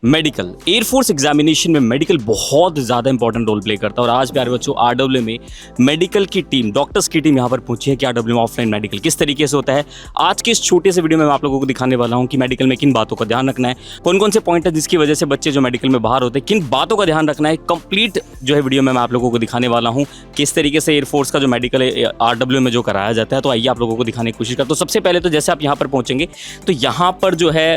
Medical air force examination में medical बहुत ज़्यादा इंपॉर्टेंट रोल प्ले करता है। और आज प्यारे बच्चों आरडब्ल्यू में मेडिकल की टीम, डॉक्टर्स की टीम यहाँ पर पहुंची है कि आरडब्ल्यू में ऑफलाइन मेडिकल किस तरीके से होता है। आज के इस छोटे से वीडियो में मैं आप लोगों को दिखाने वाला हूँ कि मेडिकल में किन बातों का ध्यान रखना है, कौन कौन से पॉइंट है जिसकी वजह से बच्चे जो मेडिकल में बाहर होते हैं किन बातों का ध्यान रखना है। कंप्लीट जो है वीडियो में मैं आप लोगों को दिखाने वाला हूँ किस तरीके से एयरफोर्स का जो मेडिकल आरडब्ल्यू में जो कराया जाता है। तो आइए आप लोगों को दिखाने की कोशिश करता हूँ। सबसे पहले तो जैसे आप यहाँ पर पहुँचेंगे तो यहाँ पर जो है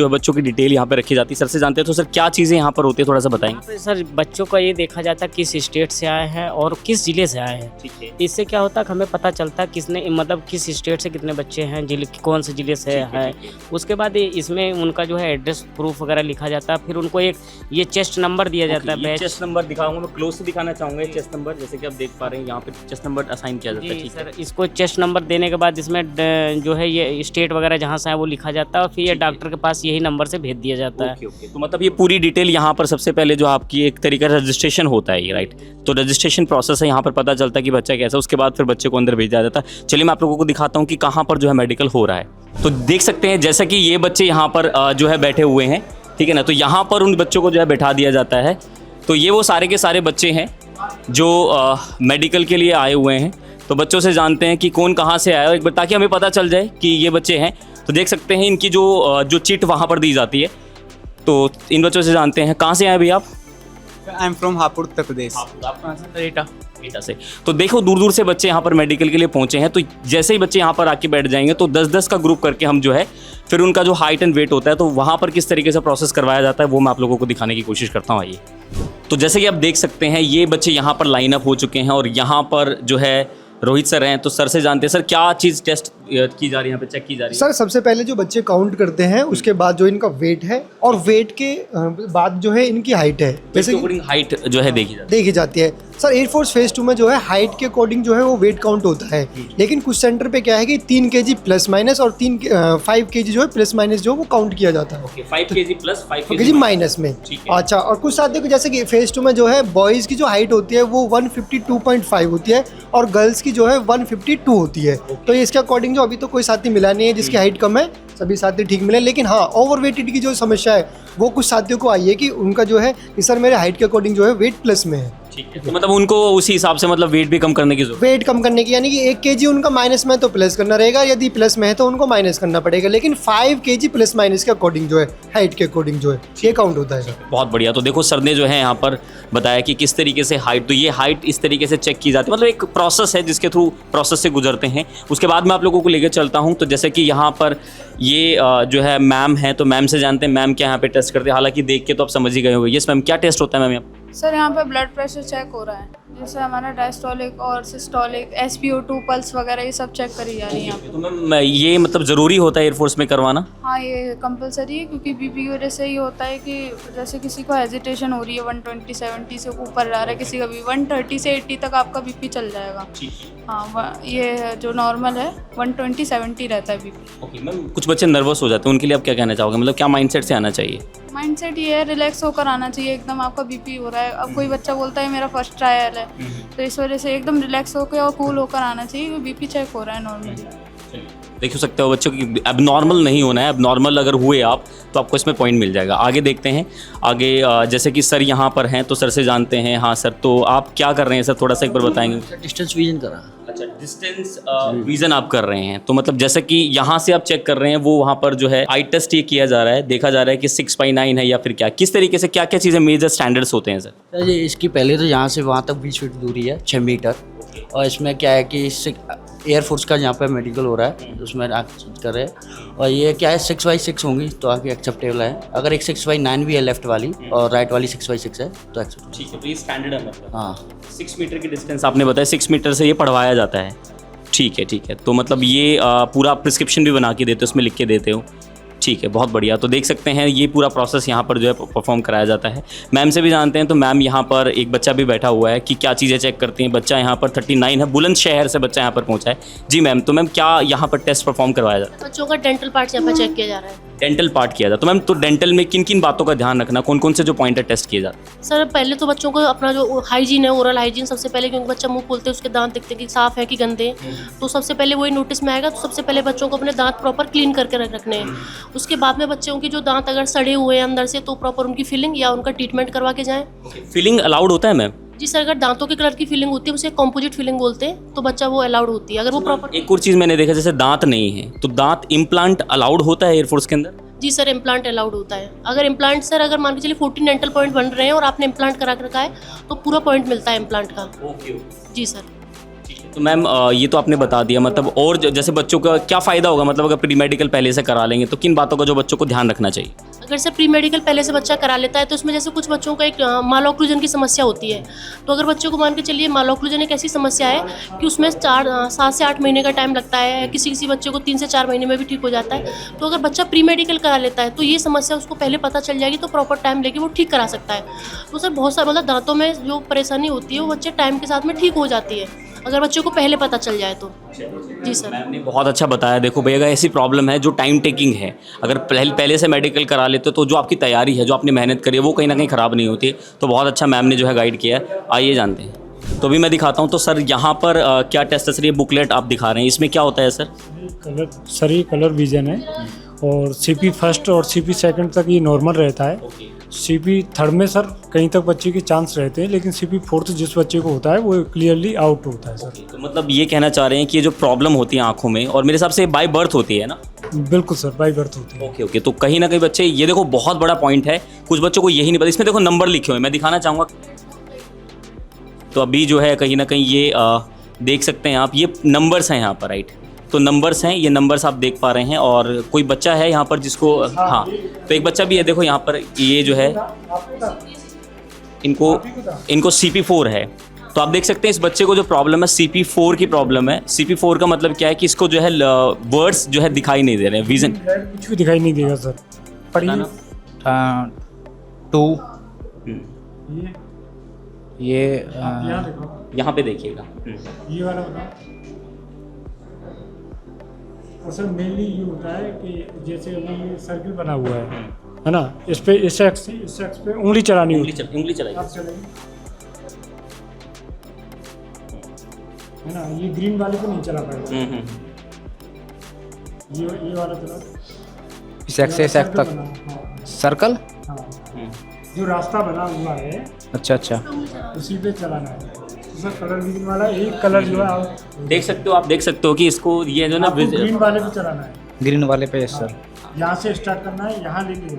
बच्चों की डिटेल यहाँ पर रखी जाती है। सर से जानते हैं तो सर क्या चीज़ें यहाँ पर होती है, थोड़ा सा बताएंगे। सर बच्चों का ये देखा जाता है किस स्टेट से आए हैं और किस जिले से आए हैं। ठीक है, इससे क्या होता है कि हमें पता चलता है किसने मतलब किस स्टेट से कितने बच्चे हैं, जिले कौन से जिले से है। उसके बाद इसमें उनका जो है एड्रेस प्रूफ वगैरह लिखा जाता है। फिर उनको एक ये चेस्ट नंबर दिया जाता है। चेस्ट नंबर दिखाऊंगा, मैं क्लोज से दिखाना चाहूँगा चेस्ट नंबर, जैसे कि आप देख पा रहे हैं यहाँ पे चेस्ट नंबर असाइन किया जाता है। जी ठीक है सर, इसको चेस्ट नंबर देने के बाद इसमें जो है ये स्टेट वगैरह जहाँ से है वो लिखा जाता है और फिर ये डॉक्टर के पास यही नंबर से भेज दिया जाता है। ओके। तो मतलब ये पूरी डिटेल यहाँ पर सबसे पहले जो आपकी एक तरीका रजिस्ट्रेशन होता है ये, राइट। तो रजिस्ट्रेशन प्रोसेस है, यहाँ पर पता चलता है कि बच्चा कैसा है, उसके बाद फिर बच्चे को अंदर भेजा जाता है। चलिए मैं आप लोगों को दिखाता हूँ कि कहाँ पर जो है मेडिकल हो रहा है। तो देख सकते हैं जैसा कि ये बच्चे यहाँ पर जो है बैठे हुए हैं, ठीक है ना। तो यहाँ पर उन बच्चों को जो है बैठा दिया जाता है। तो ये वो सारे के सारे बच्चे हैं जो मेडिकल के लिए आए हुए हैं। तो बच्चों से जानते हैं कि कौन कहाँ से आया है एक बार, ताकि हमें पता चल जाए कि ये बच्चे हैं। तो देख सकते हैं इनकी जो चिट वहाँ पर दी जाती है। तो इन बच्चों से जानते हैं कहाँ से आए भैया आप। I am from Hapur Uttar Pradesh. आप कहाँ से? एटा से। तो देखो दूर दूर से बच्चे यहाँ पर मेडिकल के लिए पहुँचे हैं। तो जैसे ही बच्चे यहाँ पर आके बैठ जाएंगे तो 10-10 का ग्रुप करके हम जो है फिर उनका जो हाइट एंड वेट होता है तो वहाँ पर किस तरीके से प्रोसेस करवाया जाता है वो मैं आप लोगों को दिखाने की कोशिश करता हूँ। आइए। तो जैसे कि आप देख सकते हैं ये बच्चे यहाँ पर लाइन अप हो चुके हैं और यहाँ पर जो है रोहित सर हैं। तो सर से जानते हैं सर क्या चीज़ टेस्ट की जा रही है, यहाँ पे चेक की जा रही है। सर सबसे पहले जो बच्चे काउंट करते हैं उसके बाद जो इनका वेट है और वेट के बाद जो है इनकी हाइट है, जैसे हाइट जो है देखी जाती है। सर एयरफोर्स फेज 2 में जो है हाइट के अकॉर्डिंग जो है वो वेट काउंट होता है। लेकिन कुछ सेंटर पे क्या है कि 3 kg प्लस माइनस और 5 kg जो है प्लस माइनस जो वो काउंट किया जाता है। 5 kg प्लस 5 kg माइनस में। अच्छा, और कुछ साथियों को जैसे कि फेज 2 में जो है बॉयज़ की जो हाइट होती है वो 152.5 होती है और गर्ल्स की जो है 152 होती है। तो इसके अकॉर्डिंग जो अभी तो कोई साथी मिला नहीं है जिसकी हाइट कम है, सभी साथी ठीक मिले। लेकिन हाँ, ओवरवेटेड की जो समस्या है वो कुछ साथियों को आई है कि उनका जो है कि सर मेरे हाइट के अकॉर्डिंग जो है वेट प्लस में है। ठीक है, तो मतलब उनको उसी हिसाब से मतलब वेट भी कम करने की जरूरत, वेट कम करने की, यानी कि 1 kg उनका माइनस में है तो प्लस करना रहेगा, यदि प्लस में है तो उनको माइनस करना पड़ेगा। लेकिन 5 kg प्लस माइनस के अकॉर्डिंग जो है हाइट के अकॉर्डिंग जो है ये काउंट होता है। बहुत बढ़िया। तो देखो सर ने जो है यहाँ पर बताया कि किस तरीके से हाइट, तो ये हाइट इस तरीके से चेक की जाती है, मतलब एक प्रोसेस है जिसके थ्रू प्रोसेस से गुजरते हैं। उसके बाद मैं आप लोगों को लेकर चलता हूँ। तो जैसे कि यहाँ पर ये जो है मैम है, तो मैम से जानते हैं मैम क्या यहाँ पे टेस्ट करते हैं। हालांकि देख के तो आप समझ ही गए होंगे। यस मैम, क्या टेस्ट होता है मैम यहाँ? सर यहाँ पे ब्लड प्रेशर चेक हो रहा है, जैसे हमारा डायस्टोलिक और सिस्टोलिक, SpO2 पल्स वगैरह ये सब चेक करी जा रही है यहाँ पे। तो मैम ये मतलब ज़रूरी होता है एयरफोर्स में करवाना? हाँ, ये कंपलसरी है क्योंकि बीपी की वजह से ये होता है कि जैसे किसी को हेजिटेशन हो रही है 120-70 से ऊपर जा रहा है, किसी का भी 130 से 80 तक आपका बीपी चल जाएगा। हाँ, ये जो नॉर्मल है 120-70 रहता है बीपी। ओके मैम, कुछ बच्चे नर्वस हो जाते हैं, उनके लिए आप क्या कहना चाहोगे, मतलब क्या माइंडसेट से आना चाहिए? माइंडसेट ये है, रिलैक्स होकर आना चाहिए एकदम। आपका बीपी हो रहा है, अब कोई बच्चा बोलता है मेरा फर्स्ट ट्रायल है, तो इस वजह से एकदम रिलैक्स होकर और कूल होकर आना चाहिए। बीपी चेक हो रहा है नॉर्मली। देख सकते हो बच्चों की अब नॉर्मल नहीं होना है। अब नॉर्मल अगर हुए आप तो आपको इसमें पॉइंट मिल जाएगा। आगे देखते हैं। आगे जैसे कि सर यहाँ पर हैं तो सर से जानते हैं। हाँ सर, तो आप क्या कर रहे हैं सर, थोड़ा सा एक बार बताएंगे। डिस्टेंस विजन करा। अच्छा, डिस्टेंस विजन आप कर रहे हैं, तो मतलब जैसा कि यहाँ से आप चेक कर रहे हैं वो वहाँ पर जो है आई टेस्ट ये किया जा रहा है, देखा जा रहा है कि 6/9 है या फिर क्या, किस तरीके से क्या क्या चीज़ें मेजर स्टैंडर्ड्स होते हैं सर? जी, इसकी पहले तो यहाँ से वहाँ तक 20 फीट दूरी है, 6 मीटर। और इसमें क्या है कि एयरफोर्स का यहाँ पे मेडिकल हो रहा है, उसमें आप कर रहे हैं। और ये क्या है 6/6 होंगी तो आगे एक्सेप्टेबल है। अगर एक 6/9 भी है लेफ्ट वाली और राइट वाली 6/6 है तो एक्सेप्टेबल। ठीक है, तो ये स्टैंडर्ड है मतलब। हाँ, 6 मीटर की डिस्टेंस आपने बताया, 6 मीटर से ये पढ़वाया जाता है। ठीक है ठीक है, तो मतलब ये पूरा प्रिस्क्रिप्शन भी बना के देते हो, उसमें लिख के देते हो। ठीक है, बहुत बढ़िया। तो देख सकते हैं ये पूरा प्रोसेस यहाँ पर जो है परफॉर्म कराया जाता है। मैम से भी जानते हैं। तो मैम यहाँ पर एक बच्चा भी बैठा हुआ है कि क्या चीज़ें चेक करती हैं। बच्चा यहाँ पर 39 है, बुलंदशहर से बच्चा यहाँ पर पहुँचा है। जी मैम, तो मैम क्या यहाँ पर टेस्ट परफॉर्म करवाया जाता है? बच्चों का डेंटल पार्ट यहाँ पर चेक किया जा रहा है। डेंटल पार्ट किया जाता है। तो मैम, तो डेंटल में किन किन बातों का ध्यान रखना, कौन कौन से जो पॉइंट है टेस्ट किए जाते हैं? सर पहले तो बच्चों को अपना जो हाइजीन है, ओरल हाइजीन सबसे पहले, क्योंकि बच्चा मुंह खोलते हैं उसके दांत दिखते कि साफ है कि गंदे, तो सबसे पहले वही नोटिस में आएगा। तो सबसे पहले बच्चों को अपने दांत प्रॉपर क्लीन करके रखने हैं। उसके बाद में बच्चों के जो दांत अगर सड़े हुए हैं अंदर से तो प्रॉपर उनकी फिलिंग या उनका ट्रीटमेंट करवा के जाएं। फीलिंग अलाउड होता है मैम? जी सर, अगर दांतों के कलर की फिलिंग होती है उसे कॉम्पोजिट फिलिंग बोलते हैं, तो बच्चा वो अलाउड होती है अगर वो प्रॉपर। एक और चीज़ मैंने देखा, जैसे दांत नहीं है तो दांत इम्प्लांट अलाउड होता है एयरफोर्स के अंदर? जी सर, इम्प्लांट अलाउड होता है। अगर इम्प्लांट सर अगर मान के चलिए 14 डेंटल पॉइंट बन रहे हैं और आपने इम्प्लांट करा के रखा है तो पूरा पॉइंट मिलता है इम्प्लांट का। ओके। जी सर। तो मैम ये तो आपने बता दिया, मतलब और जैसे बच्चों का क्या फ़ायदा होगा, मतलब अगर प्री मेडिकल पहले से करा लेंगे तो किन बातों का जो बच्चों को ध्यान रखना चाहिए? अगर सर प्री मेडिकल पहले से बच्चा करा लेता है तो उसमें जैसे कुछ बच्चों का एक मालोक्लूजन की समस्या होती है, तो अगर बच्चों को मान के चलिए मालोक्लूजन एक ऐसी समस्या है कि उसमें 7 से 8 महीने का टाइम लगता है, किसी किसी बच्चे को 3 से 4 महीने में भी ठीक हो जाता है। तो अगर बच्चा प्री मेडिकल करा लेता है तो ये समस्या उसको पहले पता चल जाएगी तो प्रॉपर टाइम लेके वो ठीक करा सकता है। तो सर बहुत सारा मतलब दांतों में जो परेशानी होती है वो बच्चे टाइम के साथ में ठीक हो जाती है अगर बच्चों को पहले पता चल जाए तो। जी सर। मैम ने बहुत अच्छा बताया। देखो भैया, अगर ऐसी प्रॉब्लम है जो टाइम टेकिंग है, अगर पहले से मेडिकल करा लेते हो तो जो आपकी तैयारी है, जो आपने मेहनत करी है, वो कहीं ना कहीं ख़राब नहीं होती। तो बहुत अच्छा मैम ने जो है गाइड किया है। आइए जानते हैं। तो अभी मैं दिखाता हूँ। तो सर यहाँ पर क्या टेस्ट है सर? ये बुकलेट आप दिखा रहे हैं, इसमें क्या होता है सर? ये कलर विजन है और सीपी फर्स्ट और सीपी सेकंड तक ये नॉर्मल रहता है। सीपी थर्ड में सर कहीं तक बच्चे के चांस रहते हैं, लेकिन सीपी फोर्थ जिस बच्चे को होता है वो क्लियरली आउट होता है सर। तो मतलब ये कहना चाह रहे हैं कि ये जो प्रॉब्लम होती है आंखों में, और मेरे हिसाब से बाय बर्थ होती है ना? बिल्कुल सर, बाय बर्थ होती है। ओके। तो कहीं ना कहीं बच्चे, ये देखो बहुत बड़ा पॉइंट है, कुछ बच्चों को यही नहीं पता। इसमें देखो नंबर लिखे हुए हैं, मैं दिखाना चाहूँगा। तो अभी जो है कहीं ना कहीं ये देख सकते हैं आप, ये नंबर्स हैं यहाँ पर, राइट? तो नंबर्स हैं, ये नंबर्स आप देख पा रहे हैं। और कोई बच्चा है यहाँ पर जिसको, हाँ, तो एक बच्चा भी है, देखो यहाँ पर, ये जो है इनको CP4 है। तो आप देख सकते हैं इस बच्चे को जो प्रॉब्लम है CP4 की प्रॉब्लम है। CP4 का मतलब क्या है कि इसको जो है वर्ड्स जो है दिखाई नहीं दे रहे हैं, विजन कुछ भी दिखाई नहीं देगा सर। पढ़िए 2 ये यहाँ पे देखिएगा। ये वाला बताओ। असल मेनली ये होता है कि जैसे अभी ये सर्किल बना हुआ है ना, इस पे इस एक्स पे उंगली चलानी होती है। उंगली चलाइए, आप चलाइए, है ना। ये ग्रीन वाले को नहीं चला पाएगा। ये वाला चला, इस एक्स से इस एक्स तक सर्कल। हाँ, जो रास्ता बना हुआ है, अच्छा अच्छा, उसी पे चलाना है। उसमें कलर ग्रीन वाला एक कलर जो है आप देख सकते हो। आप देख सकते हो कि इसको ये जो ना ग्रीन वाले पे चलाना है। ग्रीन वाले पे सर, यहाँ से स्टार्ट करना है, यहाँ लेके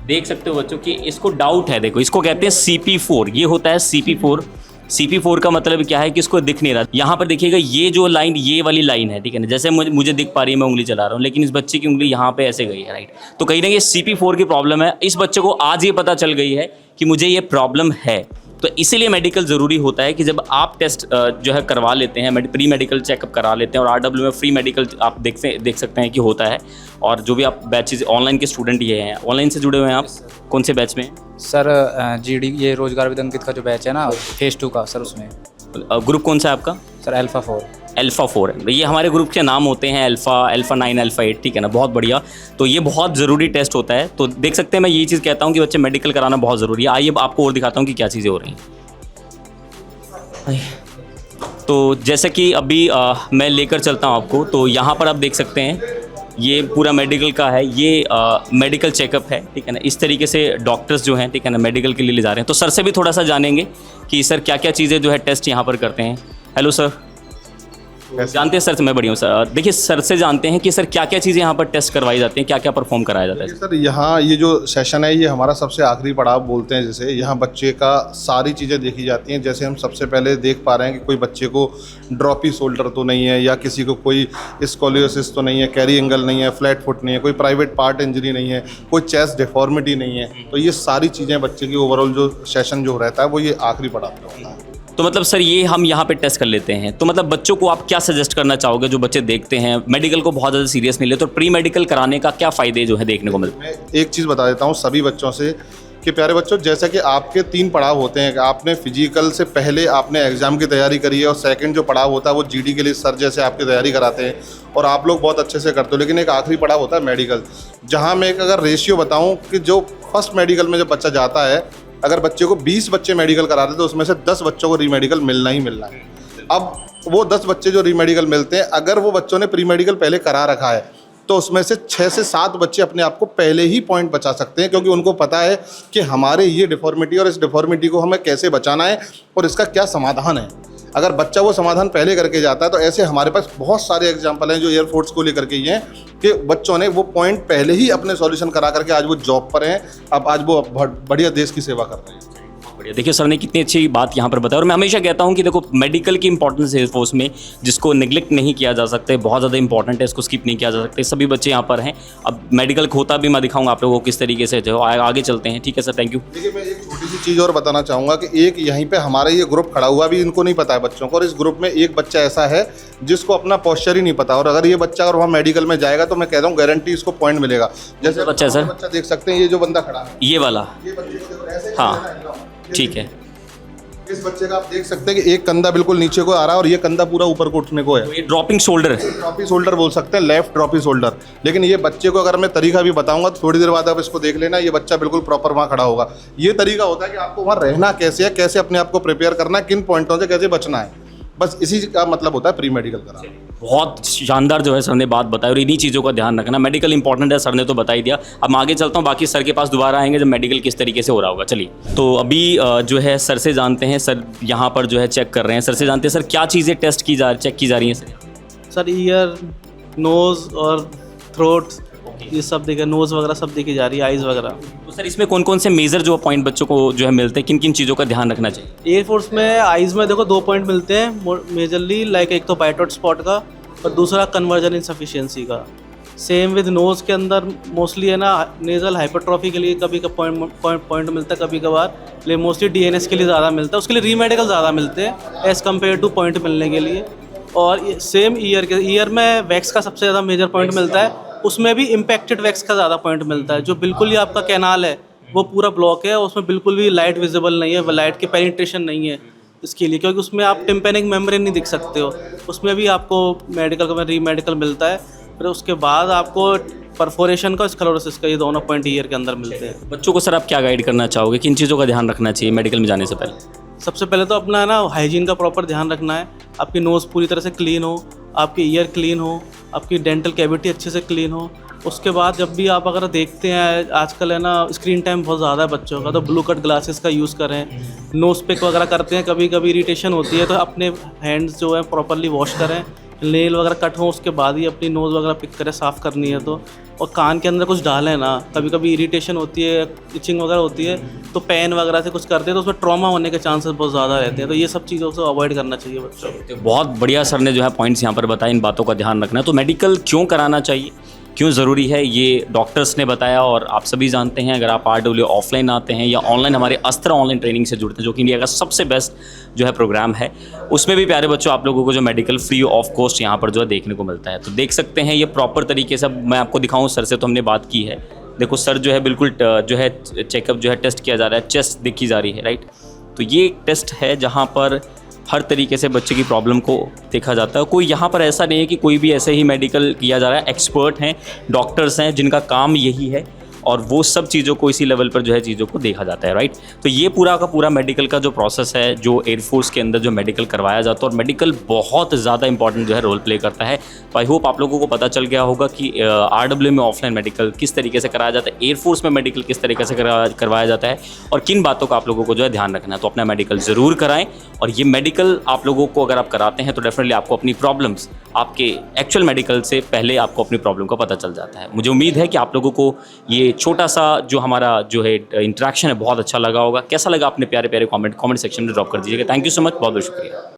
देख सकते हो बच्चों कि इसको डाउट है। देखो, इसको कहते हैं CP4, ये होता है CP4। CP4 का मतलब क्या है कि इसको दिख नहीं रहा। यहाँ पर देखिएगा, ये जो लाइन, ये वाली लाइन है, ठीक है ना, जैसे मुझे दिख पा रही है, मैं उंगली चला रहा हूँ, लेकिन इस बच्चे की उंगली यहाँ पे ऐसे गई है, राइट? तो कहीं ना कहीं CP4 की प्रॉब्लम है। इस बच्चे को आज ये पता चल गई है कि मुझे ये प्रॉब्लम है। तो इसीलिए मेडिकल ज़रूरी होता है कि जब आप टेस्ट जो है करवा लेते हैं, प्री मेडिकल चेकअप करा लेते हैं, और RW में फ्री मेडिकल आप देख सकते हैं कि होता है। और जो भी आप बैचेज ऑनलाइन के स्टूडेंट ये हैं, ऑनलाइन से जुड़े हुए हैं आप, कौन से बैच में? सर GD ये रोजगार विद अंकित का जो बैच है ना, फेज 2 का सर, उसमें ग्रुप कौन सा है आपका? सर अल्फा 4 है। ये हमारे ग्रुप के नाम होते हैं, अल्फ़ा 9, अल्फ़ा 8, ठीक है ना, बहुत बढ़िया। तो ये बहुत ज़रूरी टेस्ट होता है। तो देख सकते हैं, मैं यही चीज़ कहता हूँ कि बच्चे मेडिकल कराना बहुत ज़रूरी है। आइए आपको और दिखाता हूँ कि क्या चीज़ें हो रही हैं। तो जैसे कि अभी मैं लेकर चलता हूँ आपको। तो यहाँ पर आप देख सकते हैं, ये पूरा मेडिकल का है, ये मेडिकल चेकअप है, ठीक है ना। इस तरीके से डॉक्टर्स जो हैं, ठीक है ना, मेडिकल के लिए ले जा रहे हैं। तो सर से भी थोड़ा सा जानेंगे कि सर क्या क्या चीज़ें जो है टेस्ट यहाँ पर करते हैं। हेलो सर, जानते हैं सर से? मैं बढ़िया हूँ सर। देखिए, सर से जानते हैं कि सर क्या क्या चीज़ें यहाँ पर टेस्ट करवाई जाती हैं, क्या क्या परफॉर्म कराया जाता है? सर यहाँ ये जो सेशन है, ये हमारा सबसे आखिरी पड़ाव बोलते हैं। जैसे यहाँ बच्चे का सारी चीज़ें देखी जाती हैं। जैसे हम सबसे पहले देख पा रहे हैं कि कोई बच्चे को ड्रॉपी शोल्डर तो नहीं है, या किसी को कोई स्कोलियोसिस तो नहीं है, कैरी एंगल नहीं है, फ्लैट फुट नहीं है, कोई प्राइवेट पार्ट इंजरी नहीं है, कोई चेस्ट डिफॉर्मिटी नहीं है। तो ये सारी चीज़ें बच्चे की ओवरऑल जो सेशन जो रहता है वो ये आखिरी पड़ाव पे होता है। तो मतलब सर ये हम यहाँ पे टेस्ट कर लेते हैं। तो मतलब बच्चों को आप क्या सजेस्ट करना चाहोगे, जो बच्चे देखते हैं मेडिकल को बहुत ज़्यादा सीरियस नहीं ले, तो प्री मेडिकल कराने का क्या फ़ायदे जो है देखने को मिलते हैं? मैं एक चीज़ बता देता हूँ सभी बच्चों से कि प्यारे बच्चों, जैसा कि आपके 3 पड़ाव होते हैं। आपने फिजिकल से पहले आपने एग्ज़ाम की तैयारी करी है, और सेकंड जो पड़ाव होता है वो GD के लिए सर जैसे आपकी तैयारी कराते हैं, और आप लोग बहुत अच्छे से करते हो। लेकिन एक आखिरी पड़ाव होता है मेडिकल, जहाँ मैं एक अगर रेशियो बताऊँ कि जो फर्स्ट मेडिकल में जब बच्चा जाता है, अगर बच्चे को 20 बच्चे मेडिकल कराते तो उसमें से 10 बच्चों को रीमेडिकल मिलना ही मिलना है। अब वो 10 बच्चे जो री मेडिकल मिलते हैं, अगर वो बच्चों ने प्री मेडिकल पहले करा रखा है तो उसमें से 6 से 7 बच्चे अपने आप को पहले ही पॉइंट बचा सकते हैं, क्योंकि उनको पता है कि हमारे ये डिफॉर्मिटी और इस डिफॉर्मिटी को हमें कैसे बचाना है और इसका क्या समाधान है। अगर बच्चा वो समाधान पहले करके जाता है तो ऐसे हमारे पास बहुत सारे एग्जाम्पल हैं जो एयरफोर्स को लेकर के ही हैं कि बच्चों ने वो पॉइंट पहले ही अपने सॉल्यूशन करा करके आज वो जॉब पर हैं, अब आज वो बढ़िया देश की सेवा कर रहे हैं। बढ़िया। देखिए सर ने कितनी अच्छी बात यहाँ पर बताया और मैं हमेशा कहता हूँ कि देखो मेडिकल की इंपॉर्टेंस एयरफोर्स में जिसको निगलेक्ट नहीं किया जा सकता, बहुत ज़्यादा इंपॉर्टेंट है, इसको स्किप नहीं किया जा सकता। सभी बच्चे यहाँ पर हैं। अब मेडिकल होता भी मैं दिखाऊंगा आप लोगों को किस तरीके से जो आगे चलते हैं। ठीक है सर, थैंक यू। देखिए मैं एक छोटी सी चीज़ और बताना चाहूँगा कि एक यहीं पे हमारा ये ग्रुप खड़ा हुआ भी इनको नहीं पता है बच्चों को, और इस ग्रुप में एक बच्चा ऐसा है जिसको अपना पोस्चर ही नहीं पता, और अगर ये बच्चा अगर वहाँ मेडिकल में जाएगा तो मैं कहता हूँ गारंटी इसको पॉइंट मिलेगा। जैसे बच्चा सर, बच्चा देख सकते हैं, ये जो बंदा खड़ा है ये वाला, ये बच्चे को देखो ऐसे हाँ ठीक है। इस बच्चे का आप देख सकते हैं कि एक कंधा बिल्कुल नीचे को आ रहा है और ये कंधा पूरा ऊपर को उठने को है। ये ड्रॉपिंग शोल्डर है, ड्रॉपी शोल्डर बोल सकते हैं, लेफ्ट ड्रॉपी शोल्डर। लेकिन ये बच्चे को अगर मैं तरीका भी बताऊंगा तो थोड़ी देर बाद आप इसको देख लेना, ये बच्चा बिल्कुल प्रॉपर वहाँ खड़ा होगा। ये तरीका होता है कि आपको वहाँ रहना कैसे है, कैसे अपने आप को प्रिपेयर करना है, किन पॉइंटों से कैसे बचना है, बस इसी का मतलब होता है प्री मेडिकल कराना। बहुत शानदार जो है सर ने बात बताई और इन्हीं चीज़ों का ध्यान रखना। मेडिकल इंपॉर्टेंट है, सर ने तो बता ही दिया। अब मैं आगे चलता हूँ, बाकी सर के पास दोबारा आएंगे जब मेडिकल किस तरीके से हो रहा होगा। चलिए तो अभी जो है सर से जानते हैं। सर यहाँ पर जो है चेक कर रहे हैं, सर से जानते हैं सर क्या चीज़ें टेस्ट की चेक की जा रही हैं सर? सर ईयर, नोज़ और थ्रोट, ये सब देखा, नोज़ वगैरह सब देखी जा रही है, आइज़ वगैरह। तो सर इसमें कौन कौन से मेजर जो पॉइंट बच्चों को जो है मिलते हैं, किन किन चीज़ों का ध्यान रखना चाहिए? एयरफोर्स में आइज़ में देखो 2 पॉइंट मिलते हैं मेजरली, लाइक एक तो बाइटोट स्पॉट का और दूसरा कन्वर्जन इनसफिशिएंसी का। सेम विद नोज़ के अंदर मोस्टली है ना नेज़ल हाइपरट्रॉफी के लिए कभी पॉइंट मिलता है कभी कभार, लेकिन मोस्टली डीएनएस के लिए ज़्यादा मिलता है, उसके लिए रीमेडिकल ज़्यादा मिलते हैं एज़ कम्पेयर टू पॉइंट मिलने के लिए। और सेम ईयर में वैक्स का सबसे ज़्यादा मेजर पॉइंट मिलता है, उसमें भी इम्पैक्टेड वैक्स का ज़्यादा पॉइंट मिलता है। जो बिल्कुल ही आपका कैनाल है वो पूरा ब्लॉक है, उसमें बिल्कुल भी लाइट विजिबल नहीं है, लाइट की पेनिट्रेशन नहीं है इसके लिए, क्योंकि उसमें आप टिम्पेनिक मेम्ब्रेन नहीं दिख सकते हो। उसमें भी आपको मेडिकल में री मेडिकल मिलता है। फिर उसके बाद आपको परफोरेशन का, स्क्लेरोसिस का, ये दोनों पॉइंट ईयर के अंदर मिलते हैं। बच्चों को सर आप क्या गाइड करना चाहोगे, किन चीज़ों का ध्यान रखना चाहिए मेडिकल में जाने से पहले? सबसे पहले तो अपना है ना हाइजीन का प्रॉपर ध्यान रखना है। आपकी नोज़ पूरी तरह से क्लीन हो, आपकी ईयर क्लीन हो, आपकी डेंटल कैविटी अच्छे से क्लीन हो। उसके बाद जब भी आप अगर देखते हैं आजकल है ना स्क्रीन टाइम बहुत ज़्यादा है बच्चों का, तो ब्लू कट ग्लासेस का यूज़ करें। नोज़ पिक वगैरह करते हैं, कभी कभी इरिटेशन होती है तो अपने हैंड्स जो है प्रॉपरली वॉश करें। नेल वगैरह कट हो उसके बाद ही अपनी नोज़ वगैरह पिक करें, साफ़ करनी है तो। और कान के अंदर कुछ डालें ना, कभी कभी इरिटेशन होती है, इचिंग वगैरह होती है तो पेन वगैरह से कुछ करते हैं तो उसमें ट्रॉमा होने के चांसेस बहुत ज़्यादा रहते हैं, तो ये सब चीज़ों से अवॉइड करना चाहिए बच्चों को। तो बहुत बढ़िया सर ने जो है पॉइंट्स यहाँ पर बताए, इन बातों का ध्यान रखना है। तो मेडिकल क्यों कराना चाहिए, क्यों ज़रूरी है, ये डॉक्टर्स ने बताया और आप सभी जानते हैं। अगर आप RW ऑफलाइन आते हैं या ऑनलाइन हमारे अस्त्र ऑनलाइन ट्रेनिंग से जुड़ते हैं, जो कि इंडिया का सबसे बेस्ट जो है प्रोग्राम है, उसमें भी प्यारे बच्चों आप लोगों को जो मेडिकल फ्री ऑफ कॉस्ट यहाँ पर जो है देखने को मिलता है। तो देख सकते हैं ये प्रॉपर तरीके से। मैं आपको दिखाऊँ, सर से तो हमने बात की है, देखो सर जो है बिल्कुल जो है चेकअप जो है टेस्ट किया जा रहा है, चेस्ट देखी जा रही है, राइट। तो ये एक टेस्ट है जहाँ पर हर तरीके से बच्चे की प्रॉब्लम को देखा जाता है। कोई यहाँ पर ऐसा नहीं है कि कोई भी ऐसे ही मेडिकल किया जा रहा है, एक्सपर्ट हैं, डॉक्टर्स हैं जिनका काम यही है और वो सब चीज़ों को इसी लेवल पर जो है चीज़ों को देखा जाता है, राइट। तो ये पूरा का पूरा मेडिकल का जो प्रोसेस है, जो एयरफोर्स के अंदर जो मेडिकल करवाया जाता है, और मेडिकल बहुत ज़्यादा इंपॉर्टेंट जो है रोल प्ले करता है। तो आई होप आप लोगों को पता चल गया होगा कि RW में ऑफलाइन मेडिकल किस तरीके से कराया जाता है, एयरफोर्स में मेडिकल किस तरीके से करवाया जाता है और किन बातों का आप लोगों को जो है ध्यान रखना है। तो अपना मेडिकल ज़रूर कराएं, और ये मेडिकल आप लोगों को अगर आप कराते हैं तो डेफिनेटली आपको अपनी प्रॉब्लम्स, आपके एक्चुअल मेडिकल से पहले आपको अपनी प्रॉब्लम का पता चल जाता है। मुझे उम्मीद है कि आप लोगों को ये छोटा सा जो हमारा जो है इंटरेक्शन है बहुत अच्छा लगा होगा। कैसा लगा अपने प्यारे प्यारे कमेंट सेक्शन में ड्रॉप कर दीजिएगा। थैंक यू सो मच, बहुत बहुत शुक्रिया।